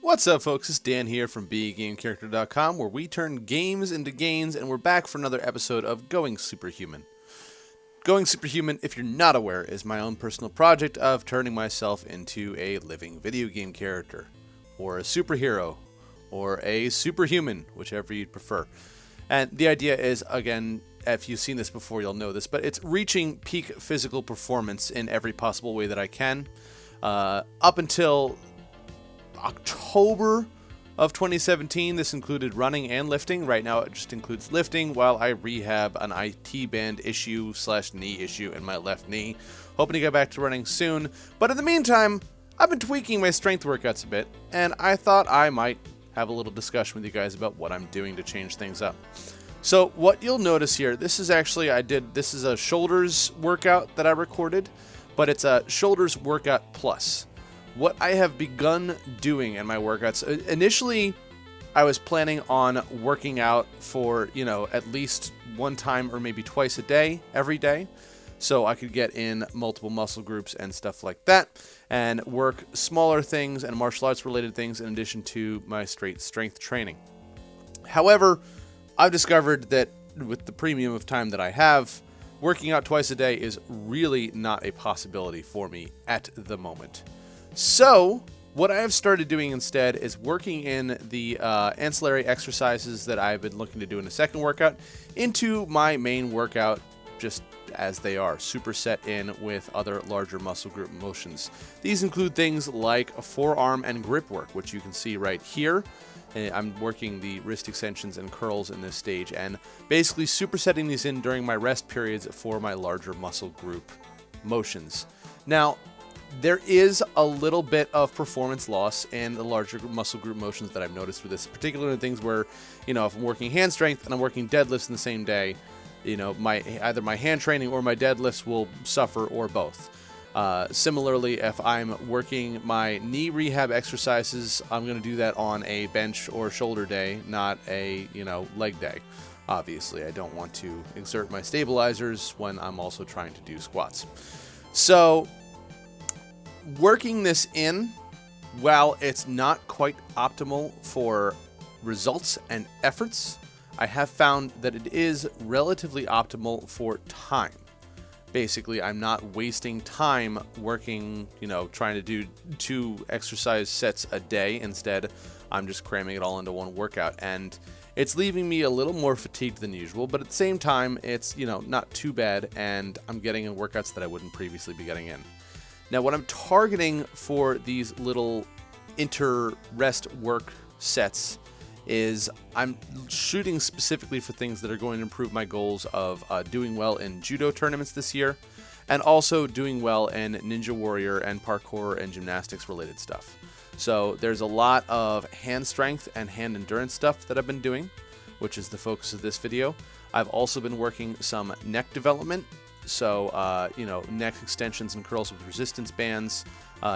What's up, folks? It's Dan here from BeAGameCharacter.com, where we turn games into gains, and we're back for another episode of Going Superhuman. Going Superhuman, if you're not aware, is my own personal project of turning myself into a living video game character, or a superhero, or a superhuman, whichever you'd prefer. And the idea is, again, if you've seen this before, you'll know this, but it's reaching peak physical performance in every possible way that I can. Up until October of 2017, this included running and lifting. Right now it just includes lifting while I rehab an IT band issue / knee issue in my left knee. Hoping to get back to running soon, but in the meantime, I've been tweaking my strength workouts a bit, and I thought I might have a little discussion with you guys about what I'm doing to change things up. So what you'll notice here, this is a shoulders workout that I recorded, but it's a shoulders workout plus. What I have begun doing in my workouts, initially I was planning on working out for, at least one time or maybe twice a day, every day, so I could get in multiple muscle groups and stuff like that, and work smaller things and martial arts related things in addition to my straight strength training. However, I've discovered that with the premium of time that I have, working out twice a day is really not a possibility for me at the moment. So, what I have started doing instead is working in the ancillary exercises that I've been looking to do in a second workout into my main workout just as they are, superset in with other larger muscle group motions. These include things like forearm and grip work, which you can see right here. I'm working the wrist extensions and curls in this stage, and basically supersetting these in during my rest periods for my larger muscle group motions. Now, there is a little bit of performance loss in the larger muscle group motions that I've noticed with this, particularly in things where, if I'm working hand strength and I'm working deadlifts in the same day, either my hand training or my deadlifts will suffer, or both. Similarly, if I'm working my knee rehab exercises, I'm going to do that on a bench or shoulder day, not a, leg day. Obviously, I don't want to exert my stabilizers when I'm also trying to do squats. So, working this in, while it's not quite optimal for results and efforts, I have found that it is relatively optimal for time. Basically, I'm not wasting time working, trying to do 2 exercise sets a day. Instead, I'm just cramming it all into one workout, and it's leaving me a little more fatigued than usual, but at the same time, it's, not too bad, and I'm getting in workouts that I wouldn't previously be getting in. Now, what I'm targeting for these little inter-rest work sets is I'm shooting specifically for things that are going to improve my goals of doing well in judo tournaments this year, and also doing well in Ninja Warrior and parkour and gymnastics related stuff. So there's a lot of hand strength and hand endurance stuff that I've been doing, which is the focus of this video. I've also been working some neck development. So, neck extensions and curls with resistance bands,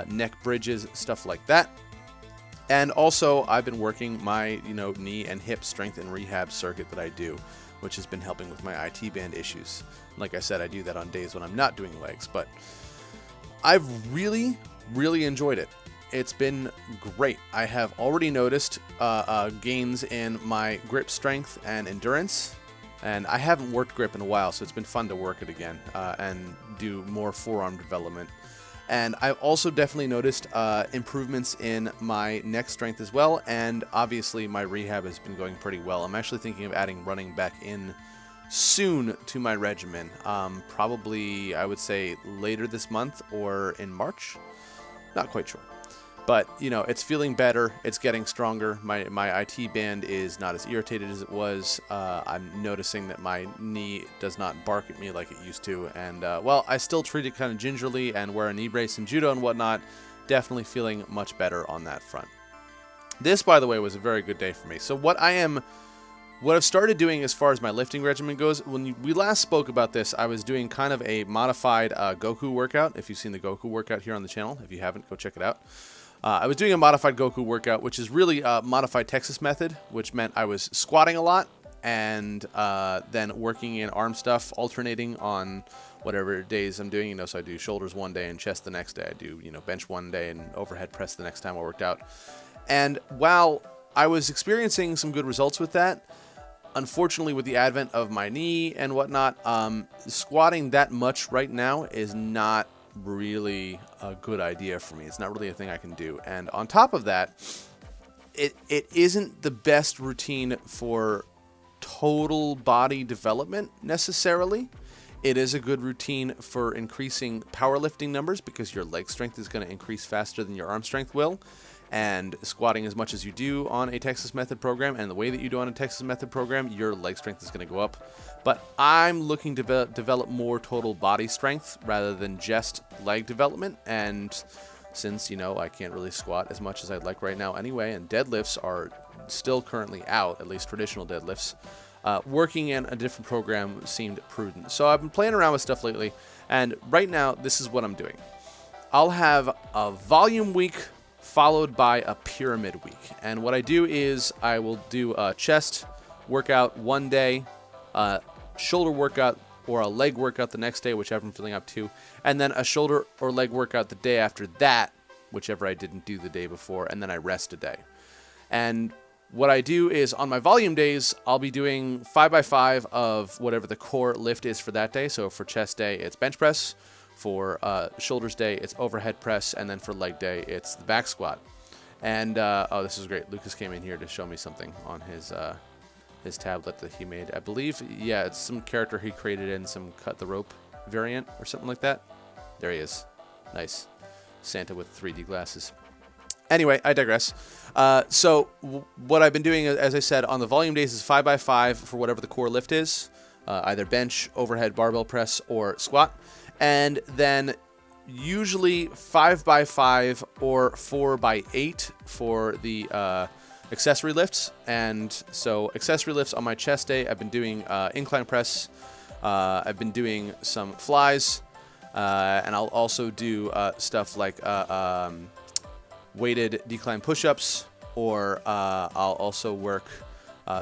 neck bridges, stuff like that. And also, I've been working my, knee and hip strength and rehab circuit that I do, which has been helping with my IT band issues. Like I said, I do that on days when I'm not doing legs, but I've really, really enjoyed it. It's been great. I have already noticed gains in my grip strength and endurance. And I haven't worked grip in a while, so it's been fun to work it again and do more forearm development. And I've also definitely noticed improvements in my neck strength as well, and obviously my rehab has been going pretty well. I'm actually thinking of adding running back in soon to my regimen. Probably, I would say, later this month or in March. Not quite sure. But, it's feeling better. It's getting stronger. My IT band is not as irritated as it was. I'm noticing that my knee does not bark at me like it used to. And, I still treat it kind of gingerly and wear a knee brace in judo and whatnot. Definitely feeling much better on that front. This, by the way, was a very good day for me. So what I've started doing as far as my lifting regimen goes, when we last spoke about this, I was doing kind of a modified Goku workout. If you've seen the Goku workout here on the channel, if you haven't, go check it out. I was doing a modified Goku workout, which is really a modified Texas method, which meant I was squatting a lot and then working in arm stuff, alternating on whatever days I'm doing. So I do shoulders one day and chest the next day. I do, bench one day and overhead press the next time I worked out. And while I was experiencing some good results with that, unfortunately, with the advent of my knee and whatnot, squatting that much right now is not really a good idea for me. It's not really a thing I can do. And on top of that, it isn't the best routine for total body development necessarily. It is a good routine for increasing powerlifting numbers because your leg strength is going to increase faster than your arm strength will. And squatting as much as you do on a Texas Method program and the way that you do on a Texas Method program, your leg strength is going to go up. But I'm looking to develop more total body strength rather than just leg development. And since, I can't really squat as much as I'd like right now anyway, and deadlifts are still currently out, at least traditional deadlifts, working in a different program seemed prudent. So I've been playing around with stuff lately, and right now, this is what I'm doing. I'll have a volume week followed by a pyramid week. And what I do is I will do a chest workout one day, shoulder workout or a leg workout the next day, whichever I'm feeling up to, and then a shoulder or leg workout the day after that, whichever I didn't do the day before, and then I rest a day. And what I do is on my volume days, I'll be doing 5x5 of whatever the core lift is for that day. So for chest day, it's bench press. For shoulders day, it's overhead press. And then for leg day, it's the back squat. And, oh, this is great. Lucas came in here to show me something on his tablet that he made. I believe, yeah, it's some character he created in some cut the rope variant or something like that. There he is. Nice. Santa with 3D glasses. Anyway, I digress. So what I've been doing, as I said, on the volume days is 5x5 for whatever the core lift is, either bench, overhead barbell press, or squat. And then usually 5x5 or 4x8 for the accessory lifts. And so accessory lifts on my chest day, I've been doing incline press. I've been doing some flies. And I'll also do stuff like weighted decline push-ups, or I'll also work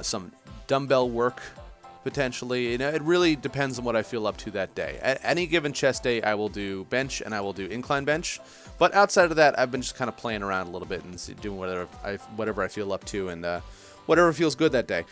some dumbbell work potentially. It really depends on what I feel up to that day. At any given chest day, I will do bench and I will do incline bench. But outside of that, I've been just kind of playing around a little bit and doing whatever I feel up to and whatever feels good that day.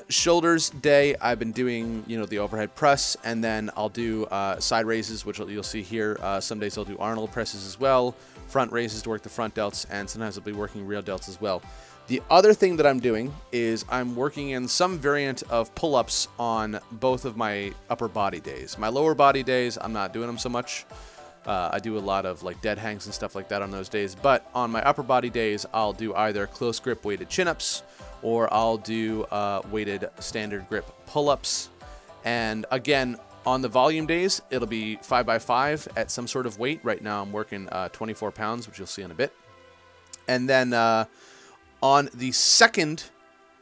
Shoulders day, I've been doing the overhead press, and then I'll do side raises, which you'll see here. Some days I'll do Arnold presses as well, front raises to work the front delts, and sometimes I'll be working rear delts as well. The other thing that I'm doing is I'm working in some variant of pull-ups on both of my upper body days. My lower body days, I'm not doing them so much. I do a lot of like dead hangs and stuff like that on those days. But on my upper body days, I'll do either close grip weighted chin-ups, or I'll do weighted standard grip pull-ups. And again, on the volume days, it'll be 5x5 at some sort of weight. Right now I'm working 24 pounds, which you'll see in a bit. And then on the second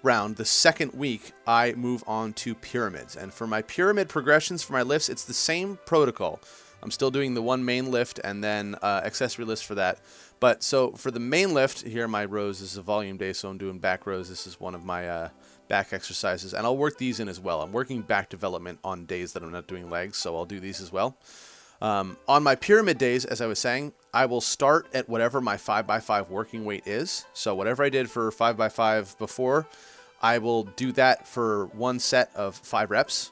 round, the second week, I move on to pyramids. And for my pyramid progressions for my lifts, it's the same protocol. I'm still doing the one main lift and then accessory lifts for that. But so for the main lift, here are my rows. This is a volume day, so I'm doing back rows. This is one of my back exercises, and I'll work these in as well. I'm working back development on days that I'm not doing legs, so I'll do these as well. On my pyramid days, as I was saying, I will start at whatever my 5x5 working weight is. So whatever I did for 5x5 before, I will do that for one set of 5 reps.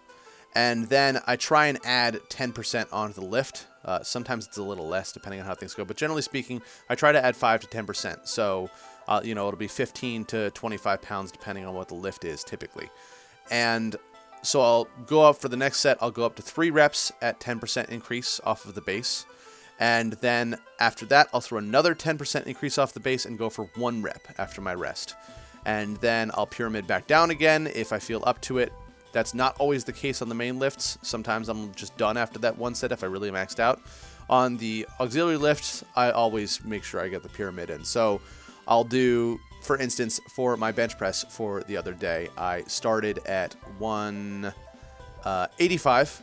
And then I try and add 10% onto the lift. Sometimes it's a little less depending on how things go. But generally speaking, I try to add 5 to 10%. So, it'll be 15 to 25 pounds depending on what the lift is typically. And so I'll go up for the next set. I'll go up to 3 reps at 10% increase off of the base. And then after that, I'll throw another 10% increase off the base and go for 1 rep after my rest. And then I'll pyramid back down again if I feel up to it. That's not always the case on the main lifts. Sometimes I'm just done after that one set if I really maxed out. On the auxiliary lifts, I always make sure I get the pyramid in. So I'll do, for instance, for my bench press for the other day, I started at 185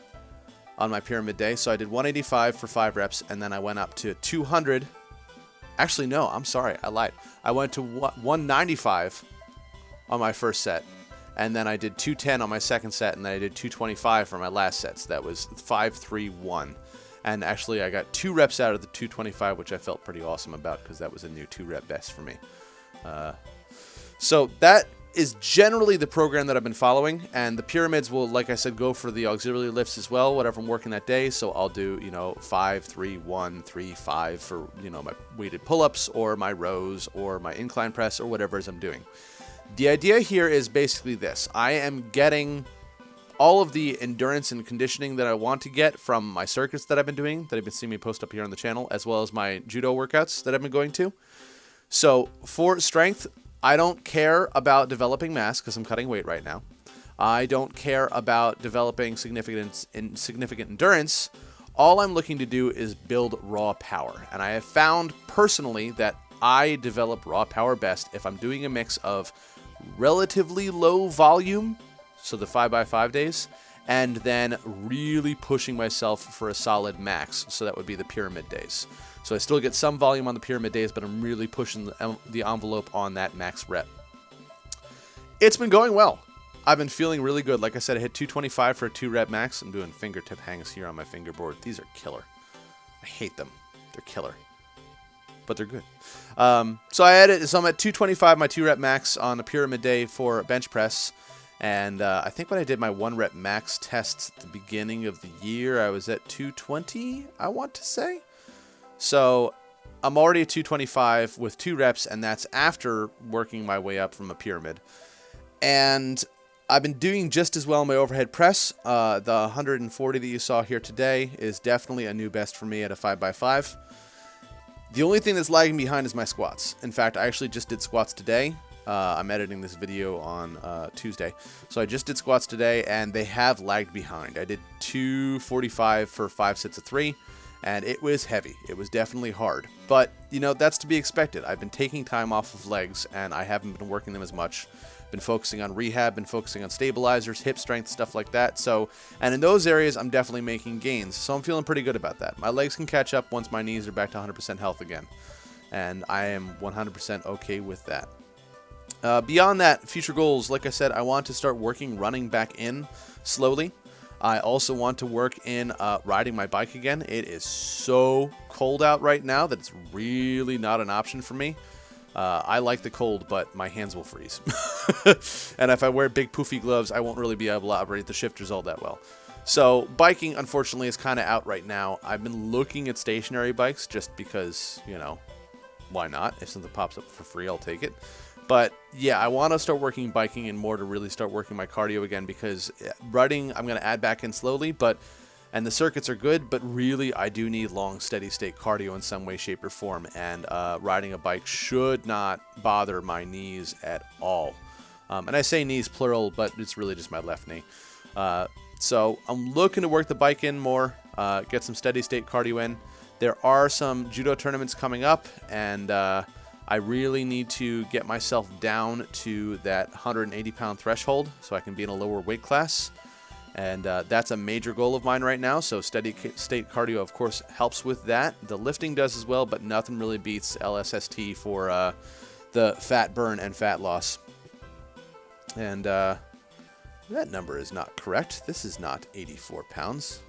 on my pyramid day. So I did 185 for 5 reps, and then I went up to 200. Actually, no, I'm sorry, I lied. I went to 195 on my first set. And then I did 210 on my second set, and then I did 225 for my last set. So that was 5-3-1. And actually, I got 2 reps out of the 225, which I felt pretty awesome about because that was a new 2-rep best for me. So that is generally the program that I've been following, and the pyramids will, like I said, go for the auxiliary lifts as well, whatever I'm working that day. So I'll do, 5, 3, 1, 3, 5 for, my weighted pull-ups or my rows or my incline press or whatever it is I'm doing. The idea here is basically this. I am getting all of the endurance and conditioning that I want to get from my circuits that I've been doing, that I've been seeing me post up here on the channel, as well as my judo workouts that I've been going to. So for strength, I don't care about developing mass because I'm cutting weight right now. I don't care about developing significant endurance. All I'm looking to do is build raw power. And I have found personally that I develop raw power best if I'm doing a mix of relatively low volume, so the 5x5 days, and then really pushing myself for a solid max, so that would be the pyramid days. So I still get some volume on the pyramid days, but I'm really pushing the envelope on that max rep. It's been going well. I've been feeling really good. Like I said, I hit 225 for a 2-rep max. I'm doing fingertip hangs here on my fingerboard. These are killer. I hate them. They're killer. But they're good. So I'm at 225, my 2-rep max on a pyramid day for bench press. And I think when I did my 1-rep max tests at the beginning of the year, I was at 220, I want to say. So I'm already at 225 with 2 reps, and that's after working my way up from a pyramid. And I've been doing just as well in my overhead press. The 140 that you saw here today is definitely a new best for me at a 5x5. The only thing that's lagging behind is my squats. In fact, I actually just did squats today. I'm editing this video on Tuesday. So I just did squats today, and they have lagged behind. I did 245 for 5 sets of 3. And it was heavy. It was definitely hard. But, that's to be expected. I've been taking time off of legs, and I haven't been working them as much. Been focusing on rehab, been focusing on stabilizers, hip strength, stuff like that. And in those areas, I'm definitely making gains. So I'm feeling pretty good about that. My legs can catch up once my knees are back to 100% health again. And I am 100% okay with that. Beyond that, future goals, like I said, I want to start working running back in slowly. I also want to work in riding my bike again. It is so cold out right now that it's really not an option for me. I like the cold, but my hands will freeze. And if I wear big poofy gloves, I won't really be able to operate the shifters all that well. So biking, unfortunately, is kind of out right now. I've been looking at stationary bikes just because, why not? If something pops up for free, I'll take it. But yeah, I want to start working biking and more to really start working my cardio again, because running I'm going to add back in slowly, and the circuits are good, but really I do need long steady state cardio in some way, shape, or form, and riding a bike should not bother my knees at all. And I say knees plural, but it's really just my left knee. So I'm looking to work the bike in more, get some steady state cardio in. There are some judo tournaments coming up, and I really need to get myself down to that 180-pound threshold so I can be in a lower weight class. And that's a major goal of mine right now. So steady state cardio, of course, helps with that. The lifting does as well, but nothing really beats LSST for the fat burn and fat loss. And that number is not correct. This is not 84 pounds.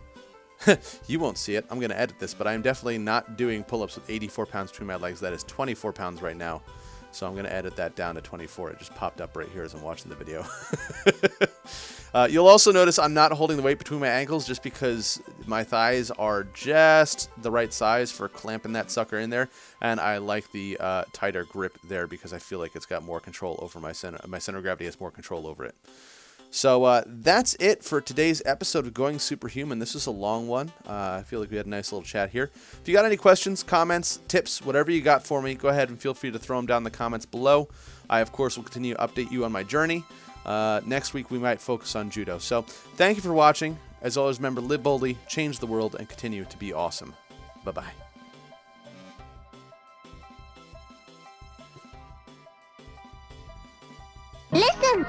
You won't see it. I'm going to edit this, but I'm definitely not doing pull-ups with 84 pounds between my legs. That is 24 pounds right now. So I'm going to edit that down to 24. It just popped up right here as I'm watching the video. You'll also notice I'm not holding the weight between my ankles just because my thighs are just the right size for clamping that sucker in there. And I like the tighter grip there because I feel like it's got more control over my center. My center of gravity has more control over it. So that's it for today's episode of Going Superhuman. This was a long one. I feel like we had a nice little chat here. If you got any questions, comments, tips, whatever you got for me, go ahead and feel free to throw them down in the comments below. I, of course, will continue to update you on my journey. Next week, we might focus on judo. So thank you for watching. As always, remember, live boldly, change the world, and continue to be awesome. Bye-bye. Listen!